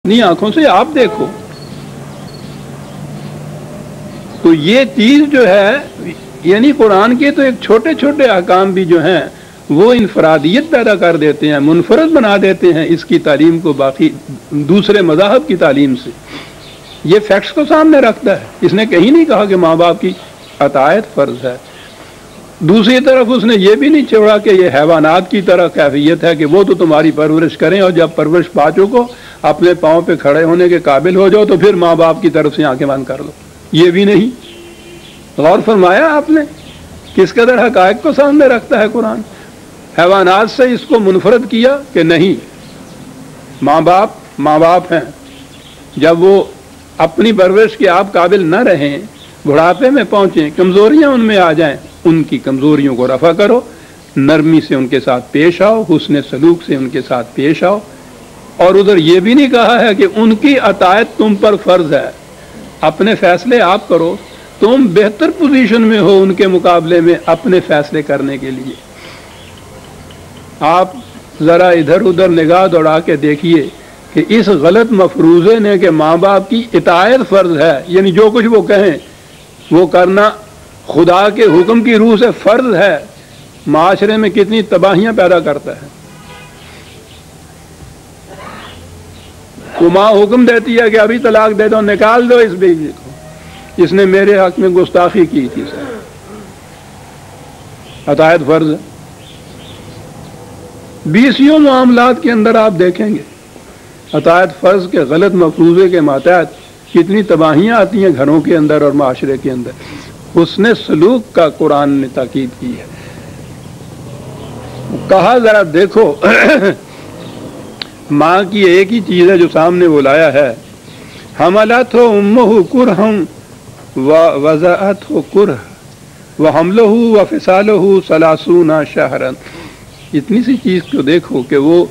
اپنی آنکھوں سے آپ دیکھو. تو یہ چیز جو ہے یعنی قرآن کے تو ایک چھوٹے چھوٹے احکام بھی جو ہیں وہ انفرادیت پیدا کر دیتے ہیں، منفرد بنا دیتے ہیں اس کی تعلیم کو باقی دوسرے مذاہب کی تعلیم سے. یہ فیکٹس کو سامنے رکھتا ہے. اس نے کہیں نہیں کہا کہ ماں باپ کی اطاعت فرض ہے. دوسری طرف اس نے یہ بھی نہیں چھوڑا کہ یہ حیوانات کی طرح کیفیت ہے کہ وہ تو تمہاری پرورش کریں اور جب پرورش پا چکو اپنے پاؤں پہ کھڑے ہونے کے قابل ہو جاؤ تو پھر ماں باپ کی طرف سے آنکھیں بند کر لو. یہ بھی نہیں. غور فرمایا آپ نے کس قدر حقائق کو سامنے رکھتا ہے قرآن. حیوانات سے اس کو منفرد کیا کہ نہیں، ماں باپ ہیں، جب وہ اپنی پرورش کے آپ قابل نہ رہیں، بڑھاپے میں پہنچیں، کمزوریاں ان میں آ جائیں، ان کی کمزوریوں کو رفع کرو، نرمی سے ان کے ساتھ پیش آؤ، حسن سلوک سے ان کے ساتھ پیش آؤ. اور ادھر یہ بھی نہیں کہا ہے کہ ان کی اطاعت تم پر فرض ہے، اپنے فیصلے آپ کرو، تم بہتر پوزیشن میں ہو ان کے مقابلے میں اپنے فیصلے کرنے کے لیے. آپ ذرا ادھر ادھر نگاہ دوڑا کے دیکھیے کہ اس غلط مفروضے نے کہ ماں باپ کی اطاعت فرض ہے، یعنی جو کچھ وہ کہیں وہ کرنا خدا کے حکم کی روح سے فرض ہے، معاشرے میں کتنی تباہیاں پیدا کرتا ہے. وہ ماں حکم دیتی ہے کہ ابھی طلاق دے دو، نکال دو اس بیوی کو، اس نے میرے حق میں گستاخی کی تھی. اطاعت فرض ہے. بیسیوں معاملات کے اندر آپ دیکھیں گے اطاعت فرض کے غلط مفروضے کے ماتحت کتنی تباہیاں آتی ہیں گھروں کے اندر اور معاشرے کے اندر. حسن سلوک کا قرآن نے تاکید کی ہے. کہا ذرا دیکھو ماں کی ایک ہی چیز ہے جو سامنے وہ لایا ہے، حملتہ امہ کرہم ووضعتہ کرہ وحملہ وفصالہ 30 شہرا. اتنی سی چیز کو دیکھو کہ وہ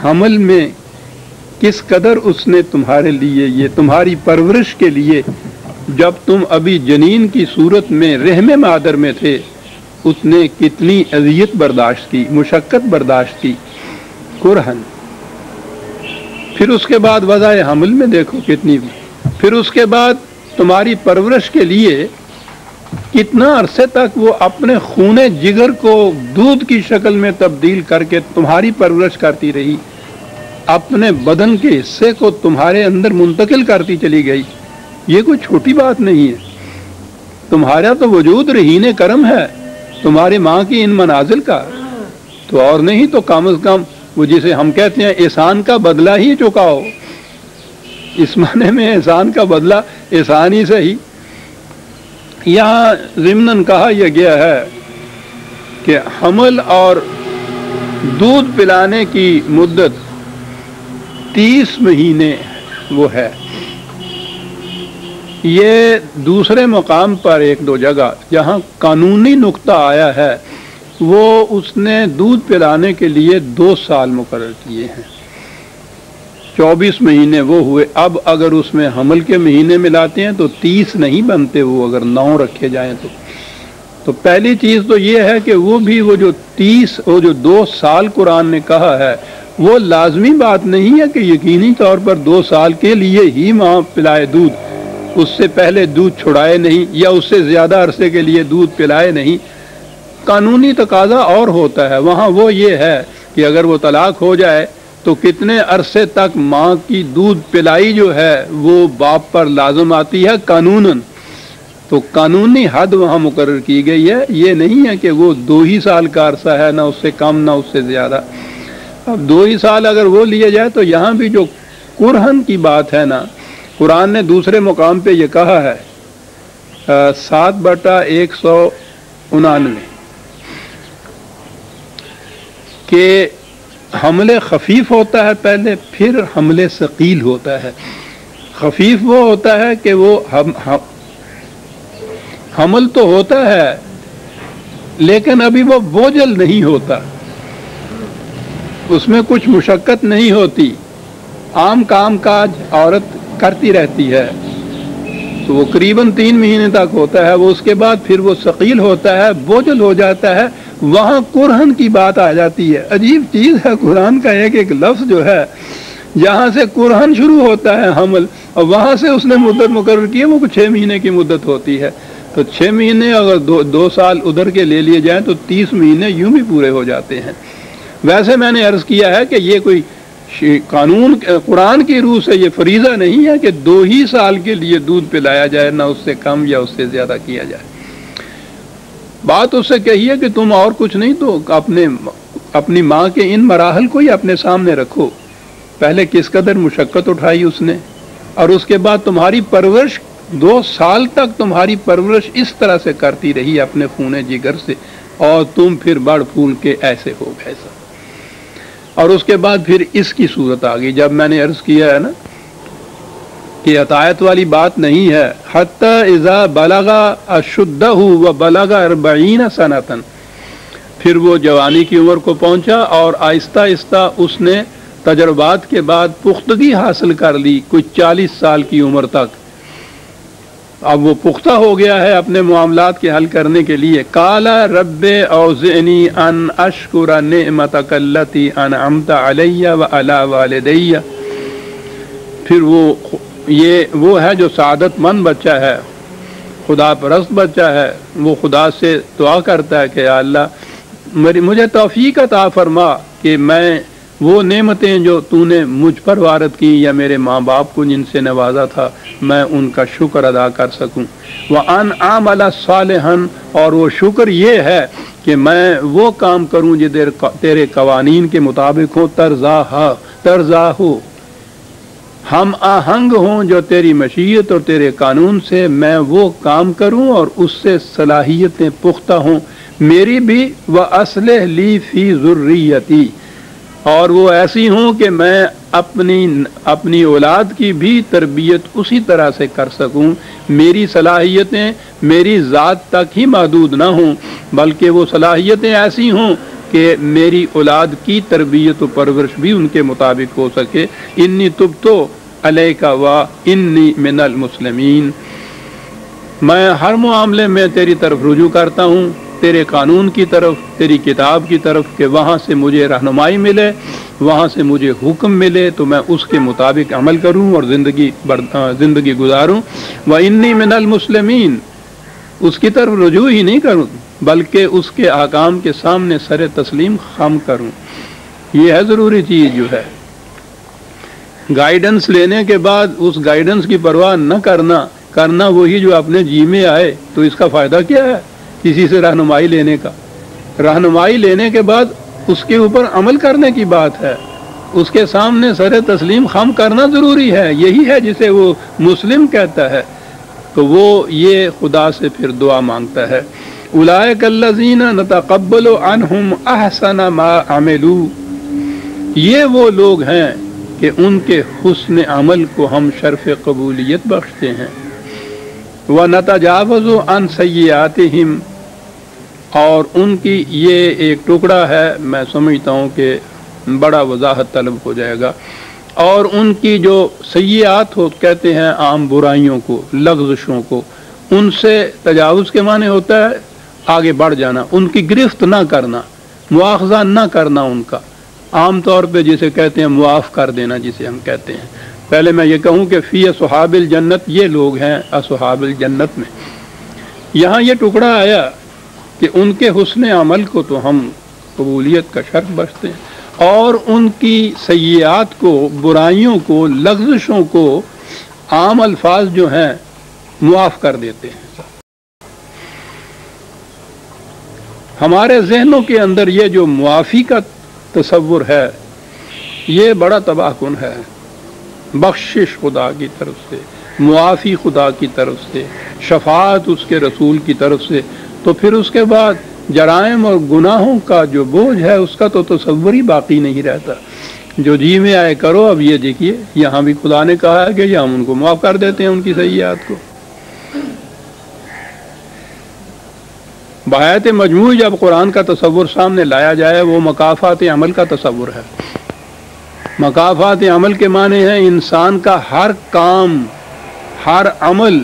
حمل میں کس قدر اس نے تمہارے لیے، یہ تمہاری پرورش کے لیے جب تم ابھی جنین کی صورت میں رحم مادر میں تھے اس نے کتنی اذیت برداشت کی، مشقت برداشت کی، کرہن. پھر اس کے بعد وضع حمل میں دیکھو کتنی، پھر اس کے بعد تمہاری پرورش کے لیے کتنا عرصے تک وہ اپنے خون جگر کو دودھ کی شکل میں تبدیل کر کے تمہاری پرورش کرتی رہی، اپنے بدن کے حصے کو تمہارے اندر منتقل کرتی چلی گئی. یہ کوئی چھوٹی بات نہیں ہے. تمہارا تو وجود رہین کرم ہے تمہاری ماں کی ان منازل کا، تو اور نہیں تو کم از کم وہ جسے ہم کہتے ہیں احسان کا بدلہ ہی چکاؤ. اس معنی میں احسان کا بدلہ احسان ہی صحیح. یہاں ضمناً کہا یہ گیا ہے کہ حمل اور دودھ پلانے کی مدت 30 مہینے وہ ہے. یہ دوسرے مقام پر ایک دو جگہ جہاں قانونی نقطہ آیا ہے وہ اس نے دودھ پلانے کے لیے 2 سال مقرر کیے ہیں. 24 مہینے وہ ہوئے. اب اگر اس میں حمل کے مہینے ملاتے ہیں تو 30 نہیں بنتے، وہ اگر 9 رکھے جائیں تو پہلی چیز تو یہ ہے کہ وہ بھی وہ جو 2 سال قرآن نے کہا ہے وہ لازمی بات نہیں ہے کہ یقینی طور پر 2 سال کے لیے ہی ماں پلائے دودھ، اس سے پہلے دودھ چھڑائے نہیں یا اس سے زیادہ عرصے کے لیے دودھ پلائے نہیں. قانونی تقاضا اور ہوتا ہے وہاں. وہ یہ ہے کہ اگر وہ طلاق ہو جائے تو کتنے عرصے تک ماں کی دودھ پلائی جو ہے وہ باپ پر لازم آتی ہے قانوناً. تو قانونی حد وہاں مقرر کی گئی ہے. یہ نہیں ہے کہ وہ 2 ہی سال کا عرصہ ہے، نہ اس سے کم نہ اس سے زیادہ. اب 2 ہی سال اگر وہ لیے جائے تو یہاں بھی جو کرہن کی بات ہے نا، قرآن نے دوسرے مقام پہ یہ کہا ہے 7/199 کہ حمل خفیف ہوتا ہے پہلے، پھر حمل ثقیل ہوتا ہے. خفیف وہ ہوتا ہے کہ وہ حمل تو ہوتا ہے لیکن ابھی وہ بوجھل نہیں ہوتا، اس میں کچھ مشقت نہیں ہوتی، عام کام کاج عورت کرتی رہتی ہے، تو وہ قریباً 3 مہینے تک ہوتا ہے. وہ اس کے بعد پھر وہ ثقیل ہوتا ہے، بوجھل ہو جاتا ہے. وہاں کرہن کی بات آ جاتی ہے. عجیب چیز ہے قرآن کا ایک ایک لفظ جو ہے جہاں سے قرآن شروع ہوتا ہے حمل، اور وہاں سے اس نے مدت مقرر کی ہے، وہ 6 مہینے کی مدت ہوتی ہے. تو 6 مہینے اگر 2 سال ادھر کے لے لیے جائیں تو 30 مہینے یوں بھی پورے ہو جاتے ہیں. ویسے میں نے عرض کیا ہے کہ یہ کوئی قانون قرآن کی روح سے یہ فریضہ نہیں ہے کہ 2 ہی سال کے لیے دودھ پلایا جائے، نہ اس سے کم یا اس سے زیادہ کیا جائے. بات اس سے کہیے کہ تم اور کچھ نہیں تو اپنی ماں کے ان مراحل کو ہی اپنے سامنے رکھو. پہلے کس قدر مشقت اٹھائی اس نے، اور اس کے بعد تمہاری پرورش 2 سال تک تمہاری پرورش اس طرح سے کرتی رہی اپنے خون جگر سے، اور تم پھر بڑھ پھول کے ایسے ہو گئے سب. اور اس کے بعد پھر اس کی صورت آ گئی. جب میں نے عرض کیا ہے نا کہ عطایت والی بات نہیں ہے، حتی اذا بلغ اشدہ و بلغ 40 سنۃ، پھر وہ جوانی کی عمر کو پہنچا اور آہستہ آہستہ اس نے تجربات کے بعد پختگی حاصل کر لی کچھ 40 سال کی عمر تک. اب وہ پختہ ہو گیا ہے اپنے معاملات کے حل کرنے کے لیے. قال رب اوزعنی ان اشکر نعمتک التی انعمت علی وعلی والدی. پھر وہ ہے جو سعادت مند بچہ ہے، خدا پرست بچہ ہے. وہ خدا سے دعا کرتا ہے کہ یا اللہ مجھے توفیق عطا فرما کہ میں وہ نعمتیں جو تو نے مجھ پر وارد کی یا میرے ماں باپ کو جن سے نوازا تھا، میں ان کا شکر ادا کر سکوں. وَأَنْ أَعْمَلَ صَالِحًا، اور وہ شکر یہ ہے کہ میں وہ کام کروں جو تیرے قوانین کے مطابق ہو، ترضا ہو، ہم آہنگ ہوں جو تیری مشیت اور تیرے قانون سے، میں وہ کام کروں اور اس سے صلاحیتیں پختہ ہوں میری بھی. وَأَصْلِحْ لِي فِي ذُرِّيَّتِي، اور وہ ایسی ہوں کہ میں اپنی اولاد کی بھی تربیت اسی طرح سے کر سکوں. میری صلاحیتیں میری ذات تک ہی محدود نہ ہوں، بلکہ وہ صلاحیتیں ایسی ہوں کہ میری اولاد کی تربیت و پرورش بھی ان کے مطابق ہو سکے. انی تبتو علیک و انی من المسلمین، میں ہر معاملے میں تیری طرف رجوع کرتا ہوں، تیرے قانون کی طرف، تیری کتاب کی طرف، کہ وہاں سے مجھے رہنمائی ملے، وہاں سے مجھے حکم ملے تو میں اس کے مطابق عمل کروں اور زندگی گزاروں. وَإِنِّي مِنَ الْمُسْلِمِينَ، اس کی طرف رجوع ہی نہیں کروں بلکہ اس کے احکام کے سامنے سر تسلیم خم کروں. یہ ہے ضروری چیز جو ہے. گائیڈنس لینے کے بعد اس گائیڈنس کی پرواہ نہ کرنا وہی جو اپنے جی میں آئے، تو اس کا فائدہ کیا ہے کسی سے رہنمائی لینے کا؟ رہنمائی لینے کے بعد اس کے اوپر عمل کرنے کی بات ہے، اس کے سامنے سر تسلیم خم کرنا ضروری ہے. یہی ہے جسے وہ مسلم کہتا ہے. تو وہ یہ خدا سے پھر دعا مانگتا ہے. اولئک الذین نتقبل عنہم احسن ما عملوا، یہ وہ لوگ ہیں کہ ان کے حسن عمل کو ہم شرف قبولیت بخشتے ہیں. وَنَتَجَاوَزُ عَنْ سَيِّئَاتِهِمْ، اور ان کی یہ ایک ٹکڑا ہے، میں سمجھتا ہوں کہ بڑا وضاحت طلب ہو جائے گا. اور ان کی جو سیئات ہو کہتے ہیں عام برائیوں کو، لغزشوں کو، ان سے تجاوز کے معنی ہوتا ہے آگے بڑھ جانا، ان کی گرفت نہ کرنا، مواخذہ نہ کرنا ان کا. عام طور پہ جسے کہتے ہیں معاف کر دینا، جسے ہم کہتے ہیں. پہلے میں یہ کہوں کہ فی اصحاب الجنت، یہ لوگ ہیں اصحاب الجنت میں. یہاں یہ ٹکڑا آیا کہ ان کے حسن عمل کو تو ہم قبولیت کا شرط بخشتے ہیں، اور ان کی سیئات کو، برائیوں کو، لغزشوں کو عام الفاظ جو ہیں معاف کر دیتے ہیں. ہمارے ذہنوں کے اندر یہ جو معافی کا تصور ہے یہ بڑا تباہ کن ہے. بخشش خدا کی طرف سے، معافی خدا کی طرف سے، شفاعت اس کے رسول کی طرف سے، تو پھر اس کے بعد جرائم اور گناہوں کا جو بوجھ ہے اس کا تو تصور ہی باقی نہیں رہتا. جو جی میں آئے کرو. اب یہ دیکھیے یہاں بھی خدا نے کہا ہے کہ ہم ان کو معاف کر دیتے ہیں ان کی سیئات کو. بآیت مجموعی جب قرآن کا تصور سامنے لایا جائے وہ مکافات عمل کا تصور ہے. مکافات عمل کے معنی ہے انسان کا ہر کام، ہر عمل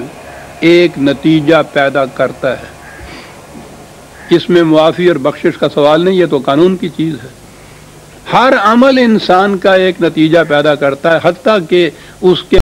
ایک نتیجہ پیدا کرتا ہے. اس میں معافی اور بخشش کا سوال نہیں، یہ تو قانون کی چیز ہے. ہر عمل انسان کا ایک نتیجہ پیدا کرتا ہے، حتیٰ کہ اس کے